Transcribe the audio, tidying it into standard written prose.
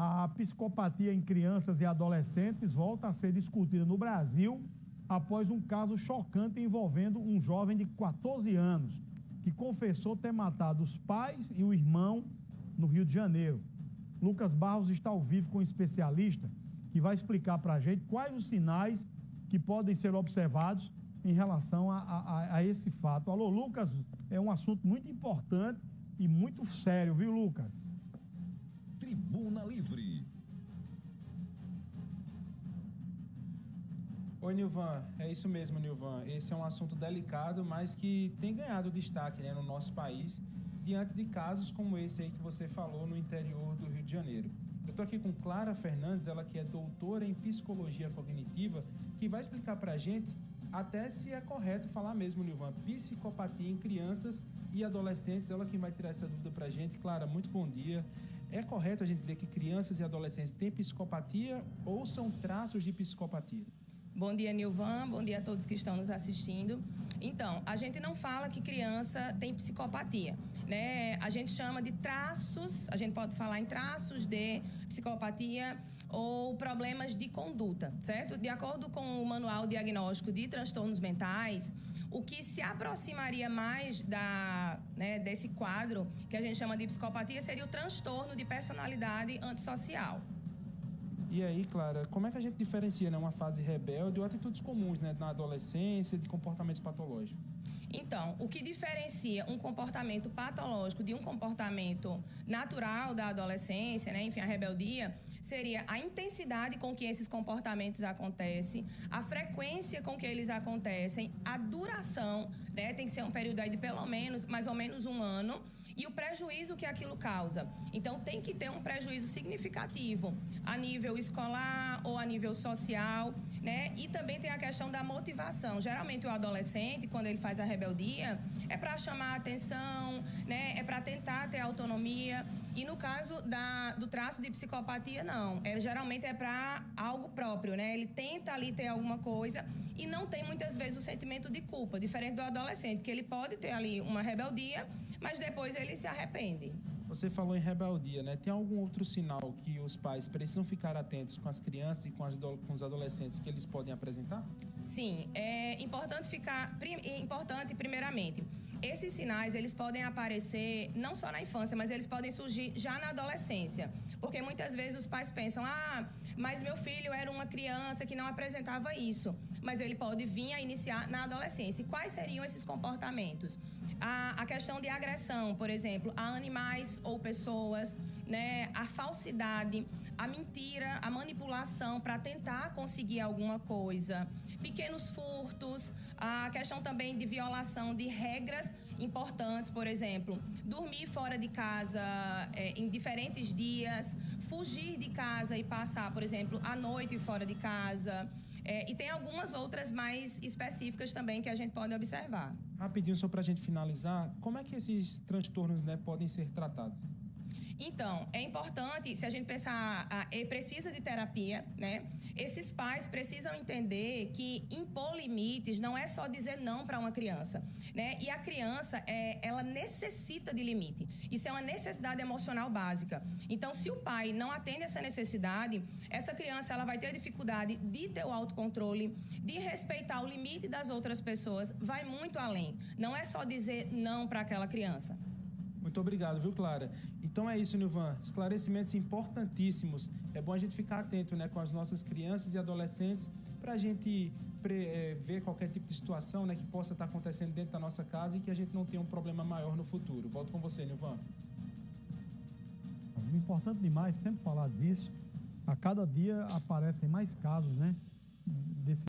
A psicopatia em crianças e adolescentes volta a ser discutida no Brasil após um caso chocante envolvendo um jovem de 14 anos que confessou ter matado os pais e o irmão no Rio de Janeiro. Lucas Barros está ao vivo com um especialista que vai explicar para a gente quais os sinais que podem ser observados em relação a esse fato. Alô, Lucas, é um assunto muito importante e muito sério, viu, Lucas? Tribuna Livre. Oi, Nilvan, é isso mesmo, Nilvan. Esse é um assunto delicado, mas que tem ganhado destaque, né, no nosso país, diante de casos como esse aí que você falou no interior do Rio de Janeiro. Eu estou aqui com Clara Fernandes, ela que é doutora em psicologia cognitiva, que vai explicar para a gente até se é correto falar mesmo, Nilvan, psicopatia em crianças e adolescentes. Ela que vai tirar essa dúvida para a gente. Clara, muito bom dia. É correto a gente dizer que crianças e adolescentes têm psicopatia ou são traços de psicopatia? Bom dia, Nilvan. Bom dia a todos que estão nos assistindo. Então, a gente não fala que criança tem psicopatia, né? A gente chama de traços, a gente pode falar em traços de psicopatia ou problemas de conduta, certo? De acordo com o Manual Diagnóstico de Transtornos Mentais, o que se aproximaria mais desse quadro que a gente chama de psicopatia seria o transtorno de personalidade antissocial. E aí, Clara, como é que a gente diferencia, né, uma fase rebelde ou atitudes comuns, né, na adolescência de comportamentos patológicos? Então, o que diferencia um comportamento patológico de um comportamento natural da adolescência, né, enfim, a rebeldia, seria a intensidade com que esses comportamentos acontecem, a frequência com que eles acontecem, a duração, né, tem que ser um período aí de pelo menos, mais ou menos 1 ano, e o prejuízo que aquilo causa. Então, tem que ter um prejuízo significativo a nível escolar ou a nível social, né? E também tem a questão da motivação. Geralmente, o adolescente, quando ele faz a rebeldia, é para chamar a atenção, né? É para tentar ter autonomia. E no caso do traço de psicopatia, não. Geralmente é para algo próprio, né? Ele tenta ali ter alguma coisa e não tem muitas vezes o sentimento de culpa, diferente do adolescente, que ele pode ter ali uma rebeldia, mas depois ele se arrepende. Você falou em rebeldia, né? Tem algum outro sinal que os pais precisam ficar atentos com as crianças e com os adolescentes que eles podem apresentar? Sim, é importante primeiramente. Esses sinais, eles podem aparecer não só na infância, mas eles podem surgir já na adolescência. Porque muitas vezes os pais pensam, mas meu filho era uma criança que não apresentava isso. Mas ele pode vir a iniciar na adolescência. E quais seriam esses comportamentos? A questão de agressão, por exemplo, a animais ou pessoas, né? A falsidade, a mentira, a manipulação para tentar conseguir alguma coisa, pequenos furtos, a questão também de violação de regras importantes, por exemplo, dormir fora de casa em diferentes dias, fugir de casa e passar, por exemplo, a noite fora de casa. E tem algumas outras mais específicas também que a gente pode observar. Rapidinho, só para a gente finalizar, como é que esses transtornos, né, podem ser tratados? Então, é importante, se a gente pensar, precisa de terapia, né? Esses pais precisam entender que impor limites não é só dizer não para uma criança, né? E a criança, ela necessita de limite. Isso é uma necessidade emocional básica. Então, se o pai não atende essa necessidade, essa criança ela vai ter dificuldade de ter o autocontrole, de respeitar o limite das outras pessoas, vai muito além. Não é só dizer não para aquela criança. Muito obrigado, viu, Clara? Então é isso, Nilvan. Esclarecimentos importantíssimos. É bom a gente ficar atento, né, com as nossas crianças e adolescentes para a gente ver qualquer tipo de situação, né, que possa estar acontecendo dentro da nossa casa e que a gente não tenha um problema maior no futuro. Volto com você, Nilvan. Importante demais sempre falar disso. A cada dia aparecem mais casos, né?